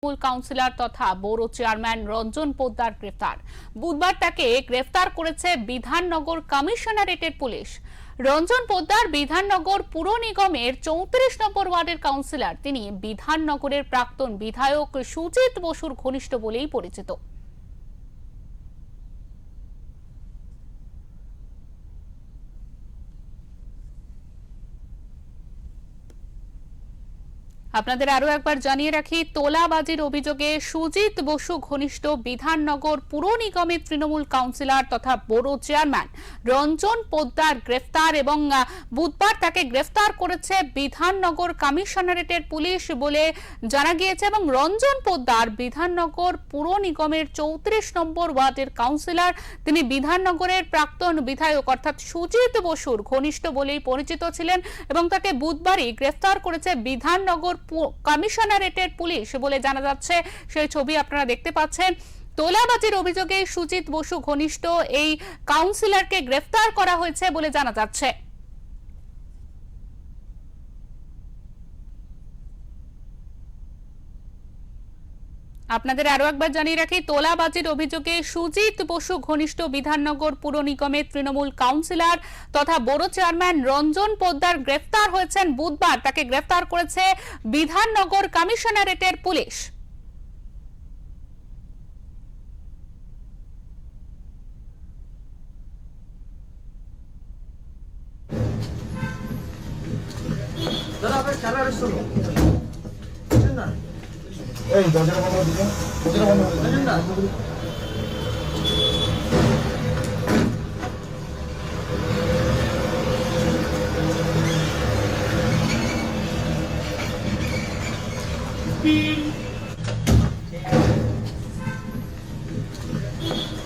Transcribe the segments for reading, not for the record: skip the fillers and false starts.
মূল কাউন্সিলর তথা বড় চেয়ারম্যান রঞ্জন পোদ্দার গ্রেফতার। বুধবার তাকে গ্রেফতার করেছে বিধাননগর কমিশনারেটের পুলিশ। রঞ্জন পোদ্দার বিধাননগর পুর নিগমের 34 নম্বর ওয়ার্ডের কাউন্সিলর। তিনি বিধাননগরের প্রাক্তন বিধায়ক সুজিত বসুর ঘনিষ্ঠ বলেই পরিচিত। আপনাদের আরো একবার জানিয়ে রাখি, তোলাবাজির অভিযোগে সুজিত বসু ঘনিষ্ঠ বিধাননগর পুর নিগমের তৃণমূল কাউন্সিলর তথা বড় চেয়ারম্যান রঞ্জন পোদ্দার গ্রেফতার এবং বুধবার তাকে গ্রেফতার করেছে বিধাননগর কমিশনারেটের পুলিশ বলে জানা গিয়েছে। এবং রঞ্জন পোদ্দার বিধাননগর পুর নিগমের 34 নম্বর ওয়ার্ডের কাউন্সিলর। তিনি বিধাননগরের প্রাক্তন বিধায়ক অর্থাৎ সুজিত বসুর ঘনিষ্ঠ বলেই পরিচিত ছিলেন এবং তাকে বুধবারই গ্রেফতার করেছে বিধাননগর কমিশনারেটের পুলিশ বলে জানা যাচ্ছে। সেই ছবি আপনারা দেখতে পাচ্ছেন। তোলাবাজির অভিযোগে সুজিত বসু ঘনিষ্ঠ এই কাউন্সিলরকে গ্রেফতার করা হয়েছে বলে জানা যাচ্ছে। আপনাদের আরো একবার জানিয়ে রাখি, তোলাবাজির অভিযোগে সুজিত বসু ঘনিষ্ঠ বিধাননগর পুর নিগমের তৃণমূল কাউন্সিলর তথা বড় চেয়ারম্যান রঞ্জন পোদ্দার গ্রেফতার হয়েছেন বুধবার। তাকে গ্রেফতার করেছে বিধাননগর কমিশনারেটের পুলিশ। এই দরজাটা বন্ধ করে দিন, দরজাটা বন্ধ করে দিন না।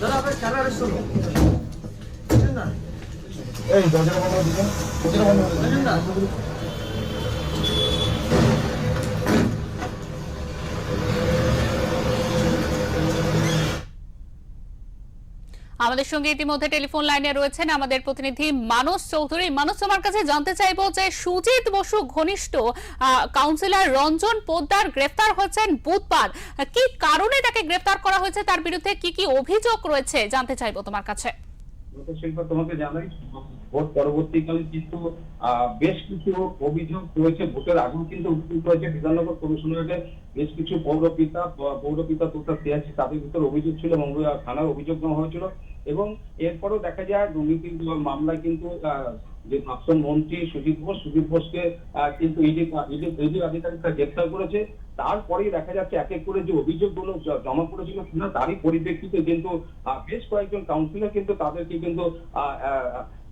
দাদা আপনি চালা রেস্ট করুন না। এই দরজাটা বন্ধ করে দিন, দরজাটা বন্ধ করে দিন না। আমাদের সঙ্গে ইতিমধ্যে টেলিফোন লাইনে রয়েছেন আমাদের প্রতিনিধি মানস চৌধুরী। মানস, তোমার কাছে জানতে চাইবো যে সুজিত বসু ঘনিষ্ঠ কাউন্সিলর রঞ্জন পোদ্দার গ্রেফতার হয়েছেন বুধবার। কি কারণে তাকে গ্রেফতার করা হয়েছে, তার বিরুদ্ধে কি কি অভিযোগ রয়েছে জানতে চাইবো তোমার কাছে। শিল্পা, তোমাকে জানাই ভোট পরবর্তীকালে কিন্তু বেশ কিছু অভিযোগ রয়েছে। ভোটের আগেও কিন্তু অভিযোগ রয়েছে বিধাননগর কমিশনারেটে বেশ কিছু পৌরপিতা তথা সিআইসি তাদের ভিতরে অভিযোগ ছিল এবং থানার অভিযোগ নেওয়া হয়েছিল। এবং এরপরও দেখা যায় দুর্নীতির মামলায় কিন্তু যে প্রাক্তন মন্ত্রী সুজিত বোসকে কিন্তু ইডি আধিকারিকরা গ্রেফতার করেছে। তারপরেই দেখা যাচ্ছে এক এক করে যে অভিযোগগুলো জমা করেছিল কিনা তারই পরিপ্রেক্ষিতে কিন্তু বেশ কয়েকজন কাউন্সিলর কিন্তু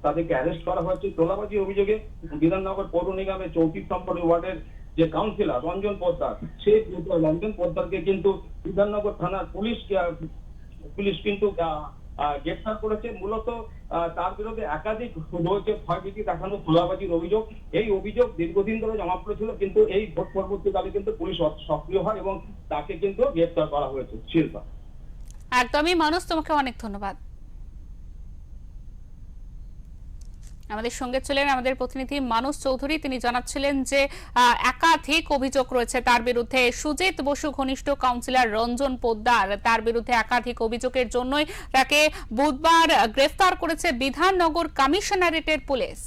তাদেরকে অ্যারেস্ট করা হয়েছে তোলাবাজি অভিযোগে। বিধাননগর পৌর নিগমের 34 নম্বর ওয়ার্ডের যে কাউন্সিলর রঞ্জন পোদ্দার, সেই রঞ্জন পোদ্দারকে কিন্তু বিধাননগর থানার পুলিশ কিন্তু গ্রেফতার করেছে। মূলত তার বিরুদ্ধে একাধিক রয়েছে ভয়ভীতি দেখানো তোলাবাজির অভিযোগ। এই অভিযোগ দীর্ঘদিন ধরে জমা পড়েছিল, কিন্তু এই ভোট পরবর্তীকালে কিন্তু পুলিশ সক্রিয় হয় এবং তাকে কিন্তু গ্রেফতার করা হয়েছে। শিল্পা, একদমই মানুষ, তোমাকে অনেক ধন্যবাদ। আমাদের সঙ্গে ছিলেন আমাদের প্রতিনিধি মানস চৌধুরী। তিনি জানাচ্ছিলেন যে একাধিক অভিযোগ রয়েছে তার বিরুদ্ধে। সুজিত বসু ঘনিষ্ঠ কাউন্সিলর রঞ্জন পোদ্দার, তার বিরুদ্ধে একাধিক অভিযোগের জন্যই তাকে বুধবার গ্রেফতার করেছে বিধাননগর কমিশনারেটের পুলিশ।